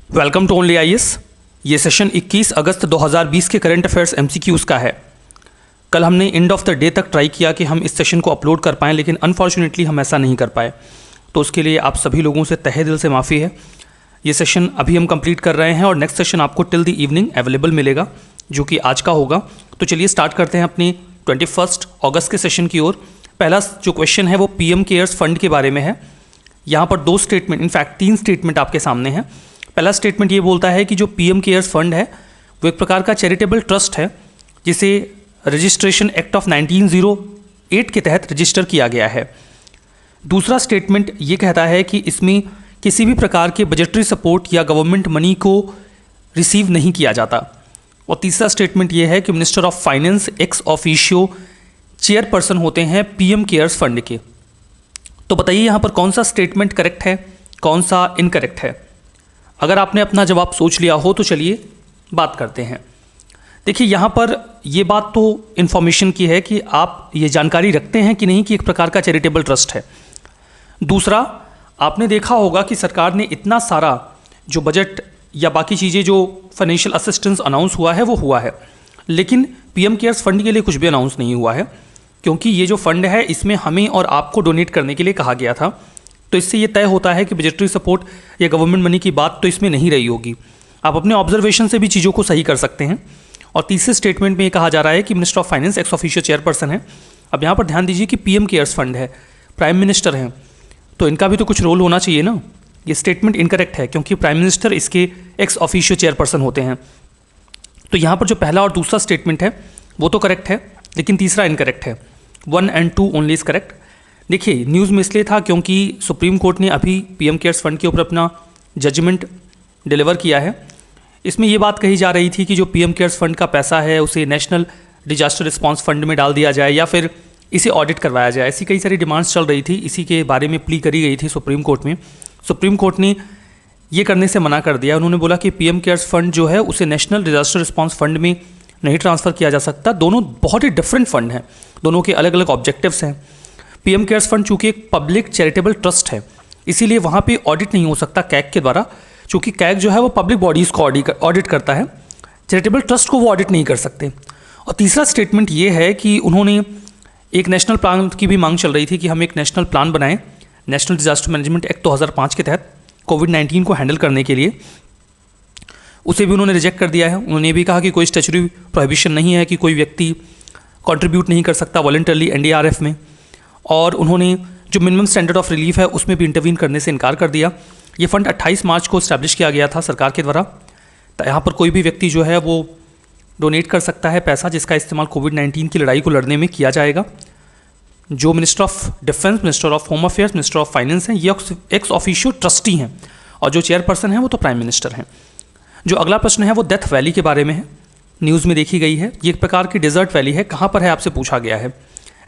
Welcome to only IAS. ये session 21 अगस्त 2020 के करंट अफेयर्स एमसीक्यूज़ का है। कल हमने एंड ऑफ द डे तक ट्राई किया कि हम इस सेशन को अपलोड कर पाएँ, लेकिन अनफॉर्चुनेटली हम ऐसा नहीं कर पाए। तो उसके लिए आप सभी लोगों से तहे दिल से माफ़ी है। ये सेशन अभी हम कंप्लीट कर रहे हैं और नेक्स्ट सेशन आपको टिल द इवनिंग अवेलेबल मिलेगा, जो कि आज का होगा। तो चलिए स्टार्ट करते हैं अपनी 21 अगस्त के सेशन की ओर। पहला जो क्वेश्चन है वो पीएम केयर्स फंड के बारे में है। यहाँ पर दो स्टेटमेंट, इनफैक्ट 3 स्टेटमेंट आपके सामने हैं। पहला स्टेटमेंट ये बोलता है कि जो पीएम केयर्स फंड है वो एक प्रकार का चैरिटेबल ट्रस्ट है, जिसे रजिस्ट्रेशन एक्ट ऑफ 1908 के तहत रजिस्टर किया गया है। दूसरा स्टेटमेंट ये कहता है कि इसमें किसी भी प्रकार के बजटरी सपोर्ट या गवर्नमेंट मनी को रिसीव नहीं किया जाता। और तीसरा स्टेटमेंट ये है कि minister of finance ex officio chairperson होते हैं पीएम केयर्स फंड के। तो बताइए यहाँ पर कौन सा स्टेटमेंट करेक्ट है, कौन सा इनकरेक्ट है। अगर आपने अपना जवाब सोच लिया हो तो चलिए बात करते हैं। देखिए यहाँ पर ये बात तो इन्फॉर्मेशन की है कि आप ये जानकारी रखते हैं कि नहीं कि एक प्रकार का चैरिटेबल ट्रस्ट है। दूसरा, आपने देखा होगा कि सरकार ने इतना सारा जो बजट या बाकी चीज़ें जो फाइनेंशियल असिस्टेंस अनाउंस हुआ है वो हुआ है, लेकिन पीएम केयर्स फंड के लिए कुछ भी अनाउंस नहीं हुआ है, क्योंकि ये जो फंड है इसमें हमें और आपको डोनेट करने के लिए कहा गया था। तो इससे ये तय होता है कि बजटरी सपोर्ट या गवर्नमेंट मनी की बात तो इसमें नहीं रही होगी। आप अपने ऑब्जर्वेशन से भी चीज़ों को सही कर सकते हैं। और तीसरे स्टेटमेंट में ये कहा जा रहा है कि minister of finance ex officio chairperson है। अब यहाँ पर ध्यान दीजिए कि पीएम केयर्स फंड है, प्राइम मिनिस्टर हैं, तो इनका भी तो कुछ रोल होना चाहिए ना। ये स्टेटमेंट इनकरेक्ट है क्योंकि प्राइम मिनिस्टर इसके एक्स ऑफिशियो चेयरपर्सन होते हैं। तो यहाँ पर जो पहला और दूसरा स्टेटमेंट है वो तो करेक्ट है, लेकिन तीसरा इनकरेक्ट है। 1 और 2 ओनली इज़ करेक्ट। देखिए न्यूज़ में इसलिए था क्योंकि सुप्रीम कोर्ट ने अभी पीएम केयर्स फंड के ऊपर अपना जजमेंट डिलीवर किया है। इसमें ये बात कही जा रही थी कि जो पीएम केयर्स फंड का पैसा है उसे नेशनल डिजास्टर रिस्पांस फंड में डाल दिया जाए या फिर इसे ऑडिट करवाया जाए। ऐसी कई सारी डिमांड्स चल रही थी, इसी के बारे में प्ली करी गई थी सुप्रीम कोर्ट में। सुप्रीम कोर्ट ने ये करने से मना कर दिया। उन्होंने बोला कि पीएम केयर्स फंड जो है उसे नेशनल डिजास्टर रिस्पांस फंड में नहीं ट्रांसफ़र किया जा सकता। दोनों बहुत ही डिफरेंट फंड हैं, दोनों के अलग अलग ऑब्जेक्टिव्स हैं। पीएम केयर्स फंड चूँकि एक पब्लिक चैरिटेबल ट्रस्ट है, इसीलिए वहाँ पे ऑडिट नहीं हो सकता कैग के द्वारा, चूँकि कैग जो है वो पब्लिक बॉडीज़ को ऑडिट करता है, चैरिटेबल ट्रस्ट को वो ऑडिट नहीं कर सकते। और तीसरा स्टेटमेंट ये है कि उन्होंने एक नेशनल प्लान की भी मांग चल रही थी कि हम एक नेशनल प्लान बनाएं नेशनल डिजास्टर मैनेजमेंट एक्ट 2005 के तहत कोविड-19 को हैंडल करने के लिए। उसे भी उन्होंने रिजेक्ट कर दिया है। उन्होंने भी कहा कि कोई स्टैच्यूटरी प्रोहिबिशन नहीं है कि कोई व्यक्ति कंट्रीब्यूट नहीं कर सकता वॉलंटरली एनडीआरएफ में। और उन्होंने जो मिनिमम स्टैंडर्ड ऑफ रिलीफ है उसमें भी इंटरवीन करने से इनकार कर दिया। ये फंड 28 मार्च को इस्टेब्लिश किया गया था सरकार के द्वारा। तो यहाँ पर कोई भी व्यक्ति जो है वो डोनेट कर सकता है पैसा, जिसका इस्तेमाल कोविड-19 की लड़ाई को लड़ने में किया जाएगा। जो minister of defence, minister of home affairs, minister of finance हैं, ये एक्स ऑफिशियो ट्रस्टी हैं, और जो चेयरपर्सन है वो तो प्राइम मिनिस्टर हैं। जो अगला प्रश्न है वो डेथ वैली के बारे में है। न्यूज़ में देखी गई है, ये एक प्रकार की डेजर्ट वैली है। कहाँ पर है आपसे पूछा गया है,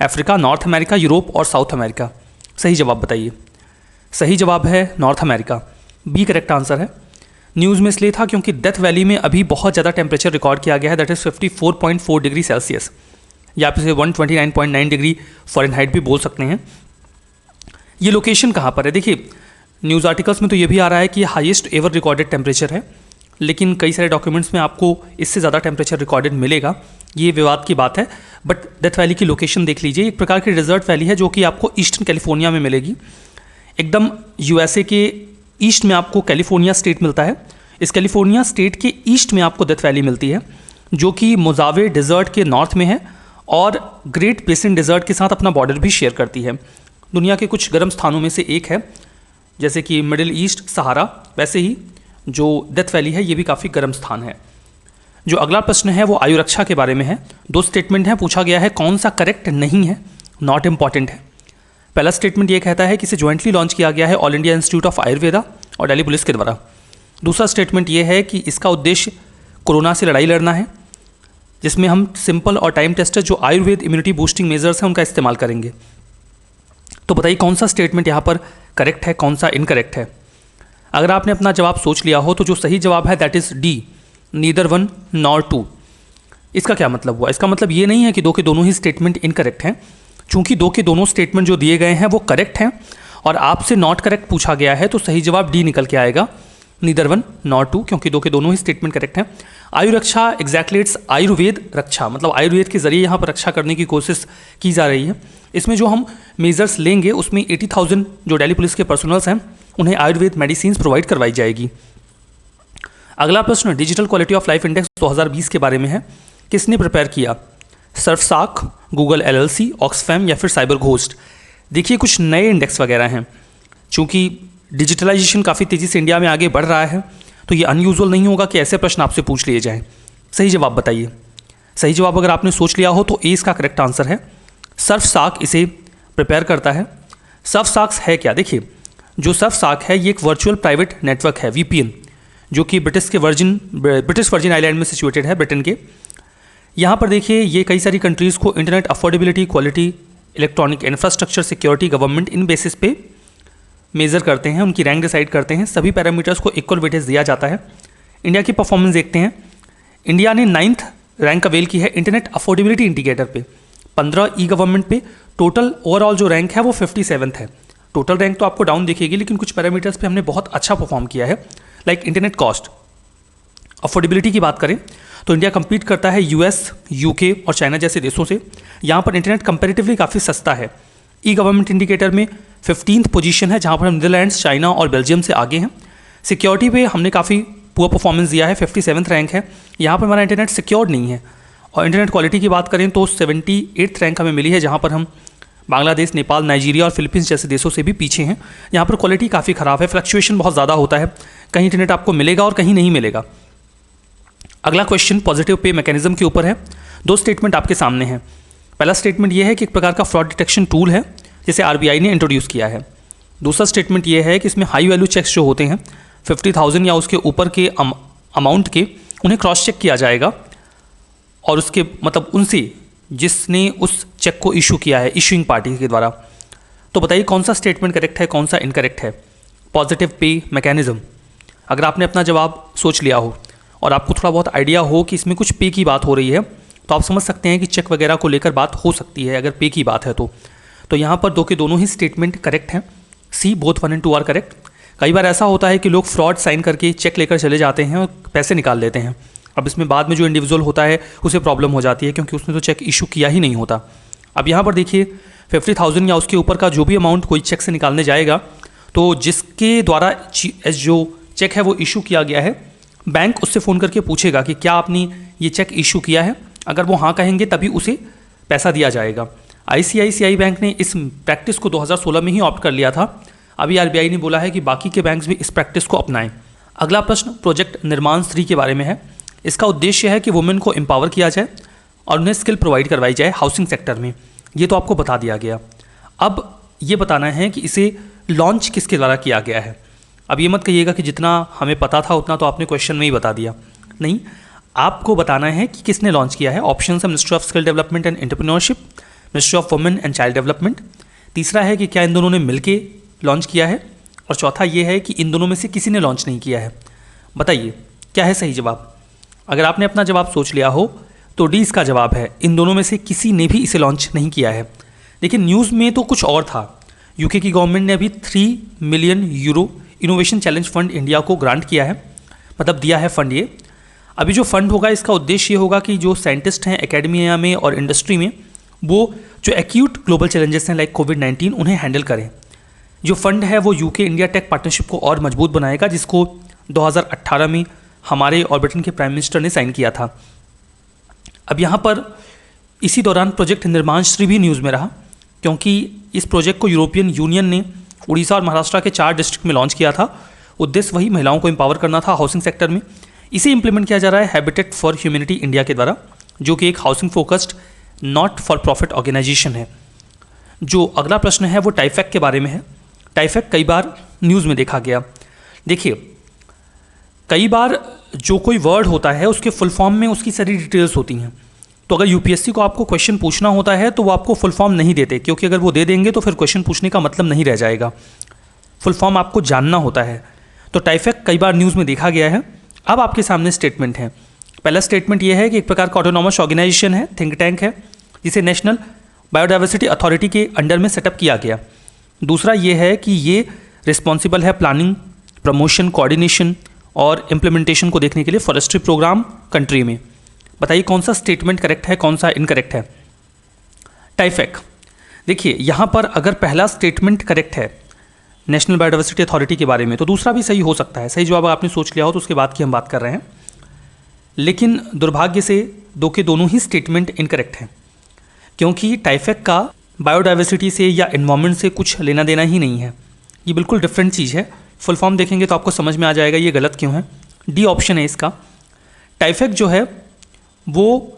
अफ्रीका, नॉर्थ अमेरिका, यूरोप और साउथ अमेरिका। सही जवाब बताइए। सही जवाब है North America, B correct answer है। न्यूज़ में इसलिए था क्योंकि डेथ वैली में अभी बहुत ज़्यादा टेम्परेचर रिकॉर्ड किया गया है, दैट इज़ 54.4 डिग्री सेल्सियस, या आप इसे 129.9 डिग्री फ़ारेनहाइट भी बोल सकते हैं। ये लोकेशन कहाँ पर है? देखिए न्यूज़ आर्टिकल्स में तो ये भी आ रहा है कि हाईएस्ट एवर रिकॉर्डेड टेम्परेचर है, लेकिन कई सारे डॉक्यूमेंट्स में आपको इससे ज़्यादा टेम्परेचर रिकॉर्डेड मिलेगा। ये विवाद की बात है। बट डेथ वैली की लोकेशन देख लीजिए, एक प्रकार की डेजर्ट वैली है जो कि आपको ईस्टर्न कैलिफोर्निया में मिलेगी। एकदम यूएसए के ईस्ट में आपको कैलिफोर्निया स्टेट मिलता है। इस कैलिफोर्निया स्टेट के ईस्ट में आपको डेथ वैली मिलती है, जो कि मोजावे डेजर्ट के नॉर्थ में है और ग्रेट बेसिन डेजर्ट के साथ अपना बॉर्डर भी शेयर करती है। दुनिया के कुछ गर्म स्थानों में से एक है, जैसे कि मिडिल ईस्ट, सहारा, वैसे ही जो डेथ वैली है ये भी काफ़ी गर्म स्थान है। जो अगला प्रश्न है वो आयु रक्षा के बारे में है। 2 स्टेटमेंट हैं, पूछा गया है कौन सा करेक्ट नहीं है, नॉट इम्पॉर्टेंट है। पहला स्टेटमेंट ये कहता है कि इसे ज्वाइंटली लॉन्च किया गया है all India institute of Ayurveda और दिल्ली पुलिस के द्वारा। दूसरा स्टेटमेंट ये है कि इसका उद्देश्य कोरोना से लड़ाई लड़ना है, जिसमें हम सिंपल और टाइम टेस्टेड जो आयुर्वेद इम्यूनिटी बूस्टिंग मेजर्स हैं उनका इस्तेमाल करेंगे। तो बताइए कौन सा स्टेटमेंट यहाँ पर करेक्ट है, कौन सा इनकरेक्ट है। अगर आपने अपना जवाब सोच लिया हो तो जो सही जवाब है that is D, neither 1 nor 2। इसका क्या मतलब हुआ? इसका मतलब ये नहीं है कि दो के दोनों ही स्टेटमेंट इनकरेक्ट हैं। चूंकि दो के दोनों स्टेटमेंट जो दिए गए हैं वो करेक्ट हैं और आपसे नॉट करेक्ट पूछा गया है, तो सही जवाब डी निकल के आएगा, नीदर वन नॉर टू, क्योंकि दो के दोनों ही स्टेटमेंट करेक्ट हैं। आयु रक्षा एग्जैक्टली इट्स आयुर्वेद रक्षा, मतलब आयुर्वेद के जरिए यहाँ पर रक्षा करने की कोशिश की जा रही है। इसमें जो हम मेजर्स लेंगे उसमें 80,000 जो दिल्ली पुलिस के पर्सनल्स हैं उन्हें आयुर्वेद मेडिसिन प्रोवाइड करवाई जाएगी। अगला प्रश्न digital quality of life index 2020 के बारे में है। किसने प्रिपेयर किया? सर्फसाक, गूगल एलएलसी, ऑक्सफैम या फिर साइबर घोस्ट। देखिए कुछ नए इंडेक्स वगैरह हैं, चूँकि डिजिटलाइजेशन काफ़ी तेज़ी से इंडिया में आगे बढ़ रहा है तो ये अनयूजुअल नहीं होगा कि ऐसे प्रश्न आपसे पूछ लिए जाएं। सही जवाब बताइए। सही जवाब अगर आपने सोच लिया हो तो ए इसका करेक्ट आंसर है। सर्फसाक इसे प्रिपेयर करता है। सर्फसाक्स है क्या? देखिए जो सर्फसाक है ये एक वर्चुअल प्राइवेट नेटवर्क है, वीपीएन, जो कि ब्रिटिश वर्जिन आइलैंड में सिचुएटेड है, ब्रिटेन के। यहाँ पर देखिए ये कई सारी कंट्रीज़ को internet affordability, quality, electronic infrastructure, security, government, इन बेसिस पे मेज़र करते हैं, उनकी रैंक डिसाइड करते हैं। सभी पैरामीटर्स को इक्वल वेटेज दिया जाता है। इंडिया की परफॉर्मेंस देखते हैं। इंडिया ने 9th रैंक अवेल की है इंटरनेट अफोर्डेबिलिटी इंडिकेटर पे, 15 ई गवर्नमेंट पे। टोटल ओवरऑल जो रैंक है वो 57th है। टोटल रैंक तो आपको डाउन दिखेगी, लेकिन कुछ पैरामीटर्स पे हमने बहुत अच्छा परफॉर्म किया है। लाइक इंटरनेट कॉस्ट, अफोर्डेबिलिटी की बात करें तो इंडिया कम्पीट करता है यूएस, यूके और चाइना जैसे देशों से। यहाँ पर इंटरनेट कंपैरेटिवली काफ़ी सस्ता है। ई गवर्नमेंट इंडिकेटर में 15th पोजीशन है, जहाँ पर हम नीदरलैंड्स, चाइना और बेल्जियम से आगे हैं। सिक्योरिटी पे हमने काफ़ी पुअर परफॉर्मेंस दिया है, 57th रैंक है। यहाँ पर हमारा इंटरनेट सिक्योर्ड नहीं है। और इंटरनेट क्वालिटी की बात करें तो 78th रैंक हमें मिली है, जहाँ पर हम बांग्लादेश, नेपाल, नाइजीरिया और फिलीपींस जैसे देशों से भी पीछे हैं। यहाँ पर क्वालिटी काफ़ी ख़राब है, फ्लक्चुएशन बहुत ज़्यादा होता है, कहीं इंटरनेट आपको मिलेगा और कहीं नहीं मिलेगा। अगला क्वेश्चन पॉजिटिव पे मैकेनिज्म के ऊपर है। दो स्टेटमेंट आपके सामने हैं। पहला स्टेटमेंट ये है कि एक प्रकार का फ्रॉड डिटेक्शन टूल है जिसे आरबीआई ने इंट्रोड्यूस किया है। दूसरा स्टेटमेंट ये है कि इसमें हाई वैल्यू चेक्स जो होते हैं 50,000 या उसके ऊपर के अमाउंट के, उन्हें क्रॉस चेक किया जाएगा और उसके मतलब उनसे जिसने उस चेक को इशू किया है, इशूइंग पार्टी के द्वारा। तो बताइए कौन सा स्टेटमेंट करेक्ट है, कौन सा इनकरेक्ट है? Positive pay mechanism. अगर आपने अपना जवाब सोच लिया हो और आपको थोड़ा बहुत आइडिया हो कि इसमें कुछ पे की बात हो रही है, तो आप समझ सकते हैं कि चेक वगैरह को लेकर बात हो सकती है अगर पे की बात है तो यहाँ पर दो के दोनों ही स्टेटमेंट करेक्ट हैं। सी, बोथ 1 and 2 आर करेक्ट। कई बार ऐसा होता है कि लोग फ्रॉड साइन करके चेक लेकर चले जाते हैं और पैसे निकाल लेते हैं। अब इसमें बाद में जो इंडिविजुअल होता है उसे प्रॉब्लम हो जाती है, क्योंकि उसने तो चेक इशू किया ही नहीं होता। अब यहाँ पर देखिए 50,000 या उसके ऊपर का जो भी अमाउंट कोई चेक से निकालने जाएगा, तो जिसके द्वारा जो चेक है वो इशू किया गया है, बैंक उससे फ़ोन करके पूछेगा कि क्या आपने ये चेक इशू किया है। अगर वो हाँ कहेंगे तभी उसे पैसा दिया जाएगा। आईसीआईसीआई बैंक ने इस प्रैक्टिस को 2016 में ही ऑप्ट कर लिया था। अभी आरबीआई ने बोला है कि बाकी के बैंक्स भी इस प्रैक्टिस को अपनाएं। अगला प्रश्न प्रोजेक्ट निर्माण श्री के बारे में है। इसका उद्देश्य है कि वुमेन को एम्पावर किया जाए और उन्हें स्किल प्रोवाइड करवाई जाए हाउसिंग सेक्टर में। ये तो आपको बता दिया गया। अब ये बताना है कि इसे लॉन्च किसके द्वारा किया गया है। अब ये मत कहिएगा कि जितना हमें पता था उतना तो आपने क्वेश्चन में ही बता दिया। नहीं, आपको बताना है कि किसने लॉन्च किया है। ऑप्शन है ministry of skill development and entrepreneurship, ministry of women and child development. तीसरा है कि क्या इन दोनों ने मिलके लॉन्च किया है, और चौथा ये है कि इन दोनों में से किसी ने लॉन्च नहीं किया है। बताइए क्या है सही जवाब। अगर आपने अपना जवाब सोच लिया हो तो डी इसका जवाब है, इन दोनों में से किसी ने भी इसे लॉन्च नहीं किया है। लेकिन न्यूज़ में तो कुछ और था। यूके की गवर्नमेंट ने अभी 3 million euro innovation challenge fund India को ग्रांट किया है, मतलब दिया है फंड। ये अभी जो फंड होगा इसका उद्देश्य ये होगा कि जो साइंटिस्ट हैं एकेडमिया में और इंडस्ट्री में, वो जो एक्यूट ग्लोबल चैलेंजेस हैं लाइक कोविड-19 उन्हें हैंडल करें। जो फंड है वो यूके इंडिया टेक पार्टनरशिप को और मजबूत बनाएगा, जिसको 2018 में हमारे और ब्रिटेन के प्राइम मिनिस्टर ने साइन किया था। अब यहाँ पर इसी दौरान प्रोजेक्ट निर्माण श्री भी न्यूज़ में रहा, क्योंकि इस प्रोजेक्ट को यूरोपियन यूनियन ने उड़ीसा और महाराष्ट्र के 4 डिस्ट्रिक्ट में लॉन्च किया था। उद्देश्य वही महिलाओं को एम्पावर करना था हाउसिंग सेक्टर में। इसे इंप्लीमेंट किया जा रहा है हैबिटेट फॉर ह्यूमैनिटी इंडिया के द्वारा, जो कि एक housing focused not for profit organization है। जो अगला प्रश्न है वो टाइफेक के बारे में है। टाइफेक कई बार न्यूज़ में देखा गया। देखिए कई बार जो कोई वर्ड होता है उसके फुल फॉर्म में उसकी सारी डिटेल्स होती हैं। तो अगर यूपीएससी को आपको क्वेश्चन पूछना होता है तो वो आपको फुल फॉर्म नहीं देते, क्योंकि अगर वो दे देंगे तो फिर क्वेश्चन पूछने का मतलब नहीं रह जाएगा। फुल फॉर्म आपको जानना होता है। तो टाइफेक कई बार न्यूज़ में देखा गया है। अब आपके सामने स्टेटमेंट है। पहला स्टेटमेंट ये है कि एक प्रकार का ऑटोनॉमस ऑर्गेनाइजेशन है, थिंक टैंक है, जिसे नेशनल बायोडाइवर्सिटी अथॉरिटी के अंडर में सेटअप किया गया। दूसरा ये है कि ये रिस्पॉन्सिबल है प्लानिंग, प्रमोशन, कोऑर्डिनेशन, और इम्प्लीमेंटेशन को देखने के लिए फॉरेस्ट्री प्रोग्राम कंट्री में। बताइए कौन सा स्टेटमेंट करेक्ट है, कौन सा इनकरेक्ट है। टाइफेक, देखिए यहाँ पर अगर पहला स्टेटमेंट करेक्ट है नेशनल बायोडाइवर्सिटी अथॉरिटी के बारे में, तो दूसरा भी सही हो सकता है। सही जवाब आपने सोच लिया हो तो उसके बाद की हम बात कर रहे हैं, लेकिन दुर्भाग्य से दो के दोनों ही स्टेटमेंट इनकरेक्ट हैं, क्योंकि टाइफेक का बायोडाइवर्सिटी से या एनवायरमेंट से कुछ लेना देना ही नहीं है। ये बिल्कुल डिफरेंट चीज़ है। फुल फॉर्म देखेंगे तो आपको समझ में आ जाएगा ये गलत क्यों है। डी ऑप्शन है इसका। टाइफेक जो है वो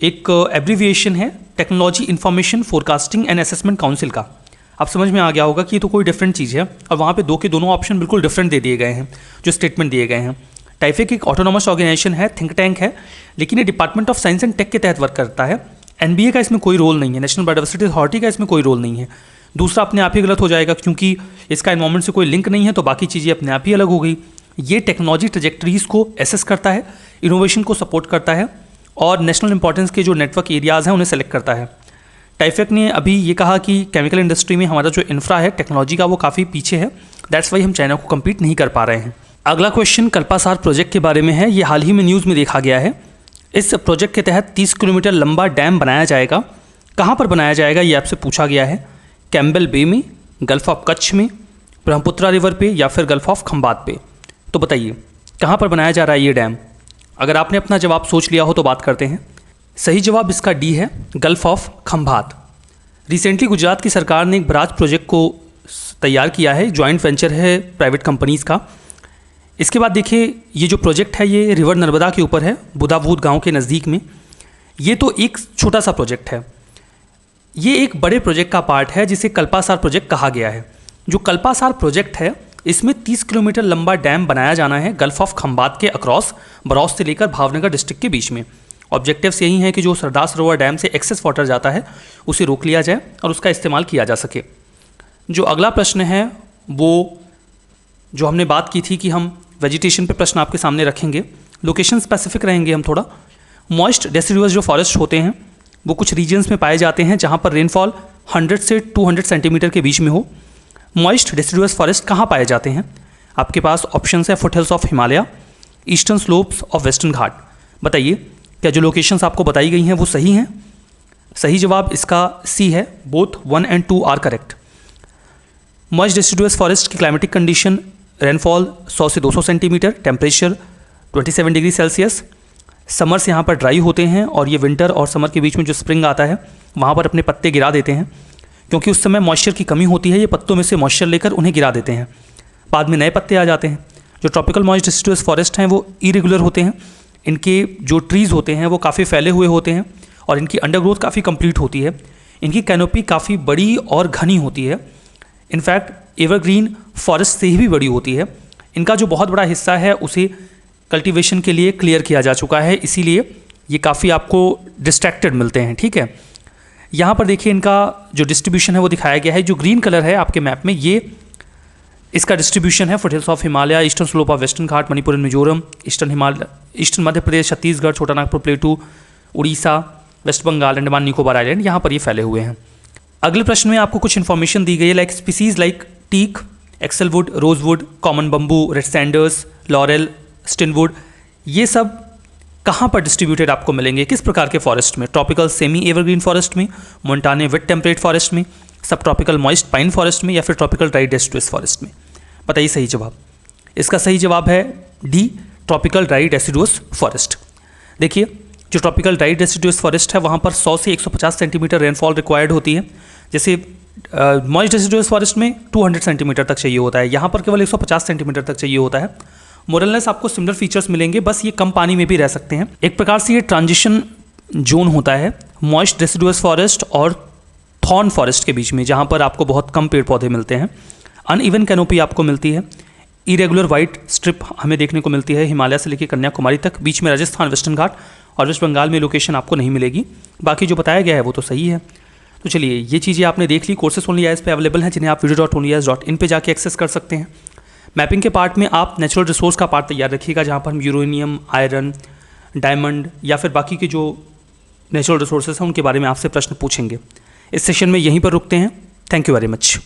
एक एब्रीविएशन है technology information forecasting and assessment council का। आप समझ में आ गया होगा कि ये तो कोई डिफरेंट चीज़ है, और वहाँ पे दो के दोनों ऑप्शन बिल्कुल डिफरेंट दे दिए गए हैं जो स्टेटमेंट दिए गए हैं। टाइफेक एक ऑटोनॉमस ऑर्गेनाइजेशन है, थिंक टैंक है, लेकिन ये department of science and tech के तहत वर्क करता है। एनबीए का इसमें कोई रोल नहीं है, नेशनल बायोडाइवर्सिटी अथॉरिटी का इसमें कोई रोल नहीं है। दूसरा अपने आप ही गलत हो जाएगा, क्योंकि इसका एनवायरमेंट से कोई लिंक नहीं है, तो बाकी चीज़ें अपने आप ही अलग हो गई। ये टेक्नोलॉजी ट्रेजेक्टरीज को एसेस करता है, इनोवेशन को सपोर्ट करता है, और नेशनल इंपॉर्टेंस के जो नेटवर्क एरियाज़ हैं उन्हें सेलेक्ट करता है। टाइफेक ने अभी ये कहा कि केमिकल इंडस्ट्री में हमारा जो इंफ्रा है टेक्नोलॉजी का वो काफ़ी पीछे है, दैट्स वाई हम चाइना को कम्पीट नहीं कर पा रहे हैं। अगला क्वेश्चन कल्पासार प्रोजेक्ट के बारे में है। ये हाल ही में न्यूज़ में देखा गया है। इस प्रोजेक्ट के तहत 30 किलोमीटर लंबा डैम बनाया जाएगा। कहाँ पर बनाया जाएगा ये आपसे पूछा गया है। कैम्बेल बे में, गल्फ ऑफ कच्छ में, ब्रह्मपुत्रा रिवर पे, या फिर गल्फ ऑफ खंबात पे। तो बताइए कहाँ पर बनाया जा रहा है ये डैम। अगर आपने अपना जवाब सोच लिया हो तो बात करते हैं। सही जवाब इसका डी है, gulf of Khambhat. Recently Gujarat की सरकार ने एक बराज प्रोजेक्ट को तैयार किया है, जॉइंट वेंचर है प्राइवेट कंपनीज़ का। इसके बाद देखिए ये जो प्रोजेक्ट है ये रिवर नर्मदा के ऊपर है, बुदावूद गांव के नज़दीक में। ये तो एक छोटा सा प्रोजेक्ट है, ये एक बड़े प्रोजेक्ट का पार्ट है जिसे कल्पासार प्रोजेक्ट कहा गया है। जो कल्पासार प्रोजेक्ट है इसमें 30 किलोमीटर लंबा डैम बनाया जाना है गल्फ ऑफ खंबात के अक्रॉस, बरौस से लेकर भावनगर डिस्ट्रिक्ट के बीच में। ऑब्जेक्टिव्स यही हैं कि जो सरदार सरोवर डैम से एक्सेस वाटर जाता है उसे रोक लिया जाए और उसका इस्तेमाल किया जा सके। जो अगला प्रश्न है वो जो हमने बात की थी कि हम वेजिटेशन पे प्रश्न आपके सामने रखेंगे, लोकेशन स्पेसिफिक रहेंगे हम थोड़ा। मॉइस्ट डेसिडुअस जो फॉरेस्ट होते हैं वो कुछ रीजन्स में पाए जाते हैं जहाँ पर रेनफॉल 100 से 200 सेंटीमीटर के बीच में हो। मॉइस्ट डेसिडुअस फॉरेस्ट कहाँ पाए जाते हैं? आपके पास ऑप्शंस है foothills of Himalaya, eastern slopes of western Ghat. बताइए क्या जो लोकेशंस आपको बताई गई हैं वो सही हैं? सही जवाब इसका सी है, बोथ 1 और 2 are correct. Moist deciduous forest की क्लाइमेटिक कंडीशन रेनफॉल 100 से 200 centimetre, temperature 27 degree Celsius. Summers यहाँ पर ड्राई होते हैं और ये विंटर और समर के बीच में जो स्प्रिंग आता है वहाँ पर अपने पत्ते गिरा देते हैं, क्योंकि उस समय मॉइस्चर की कमी होती है। ये पत्तों में से मॉइस्चर लेकर उन्हें गिरा देते हैं, बाद में नए पत्ते आ जाते हैं। जो ट्रॉपिकल मॉइस्ट डेसिडुअस फॉरेस्ट हैं वो इरेगुलर होते हैं, इनके जो ट्रीज़ होते हैं वो काफ़ी फैले हुए होते हैं और इनकी अंडरग्रोथ काफ़ी कंप्लीट होती है। इनकी कैनोपी काफ़ी बड़ी और घनी होती है, इनफैक्ट एवरग्रीन फॉरेस्ट से ही भी बड़ी होती है। इनका जो बहुत बड़ा हिस्सा है उसे कल्टीवेशन के लिए क्लियर किया जा चुका है, इसीलिए ये काफ़ी आपको डिस्ट्रैक्टेड मिलते हैं। ठीक है, यहाँ पर देखिए इनका जो डिस्ट्रीब्यूशन है वो दिखाया गया है। जो ग्रीन कलर है आपके मैप में ये इसका डिस्ट्रीब्यूशन है। Foothills of Himalaya, eastern slope of western Ghat, Manipur and Mizoram, eastern Madhya Pradesh, Chhattisgarh, Chhota Nagpur plateau, Orissa, west Bengal, Andaman Nicobar island, यहाँ पर ये फैले हुए हैं। अगले प्रश्न में आपको कुछ इन्फॉर्मेशन दी गई है, like species like teak, axlewood, rosewood, common bamboo, red sanders, laurel, satinwood, ये सब कहाँ पर डिस्ट्रीब्यूटेड आपको मिलेंगे, किस प्रकार के फॉरेस्ट में? ट्रॉपिकल सेमी एवरग्रीन फॉरेस्ट में, मोंटाने विट टेम्परेट फॉरेस्ट में, सब ट्रॉपिकल मॉइस्ट पाइन फॉरेस्ट में, या फिर ट्रॉपिकल ड्राई डेसिडुअस फॉरेस्ट में? बताइए सही जवाब। इसका सही जवाब है D, tropical dry deciduous forest. देखिए जो ट्रॉपिकल ड्राई डेसिडुअस फॉरेस्ट है वहाँ पर 100 से 150 सेंटीमीटर रेनफॉल रिक्वायर्ड होती है, जैसे मॉइस्ट डेसिडुअस फॉरेस्ट में 200 सेंटीमीटर तक चाहिए होता है, यहाँ पर केवल 150 सेंटीमीटर तक चाहिए होता है। मोरलनेस आपको सिमिलर फीचर्स मिलेंगे, बस ये कम पानी में भी रह सकते हैं। एक प्रकार से ये ट्रांजिशन जोन होता है मॉइस्ट डेसिडुअस फॉरेस्ट और थॉर्न फॉरेस्ट के बीच में, जहाँ पर आपको बहुत कम पेड़ पौधे मिलते हैं। अनइवन कैनोपी आपको मिलती है, इरेगुलर वाइट स्ट्रिप हमें देखने को मिलती है हिमालय से लेकर कन्याकुमारी तक, बीच में राजस्थान, वेस्टर्न घाट और वेस्ट बंगाल में लोकेशन आपको नहीं मिलेगी। बाकी जो बताया गया है वो तो सही है। तो चलिए ये चीज़ें आपने देख ली। कोर्सेस ओनली आईएएस पे अवेलेबल हैं, जिन्हें आप video.onlyis.in पे जाके एक्सेस कर सकते हैं। मैपिंग के पार्ट में आप नेचुरल रिसोर्स का पार्ट तैयार रखिएगा, जहाँ पर हम यूरेनियम, आयरन, डायमंड या फिर बाकी के जो नेचुरल रिसोर्सेज हैं उनके बारे में आपसे प्रश्न पूछेंगे। इस सेशन में यहीं पर रुकते हैं। Thank you very much.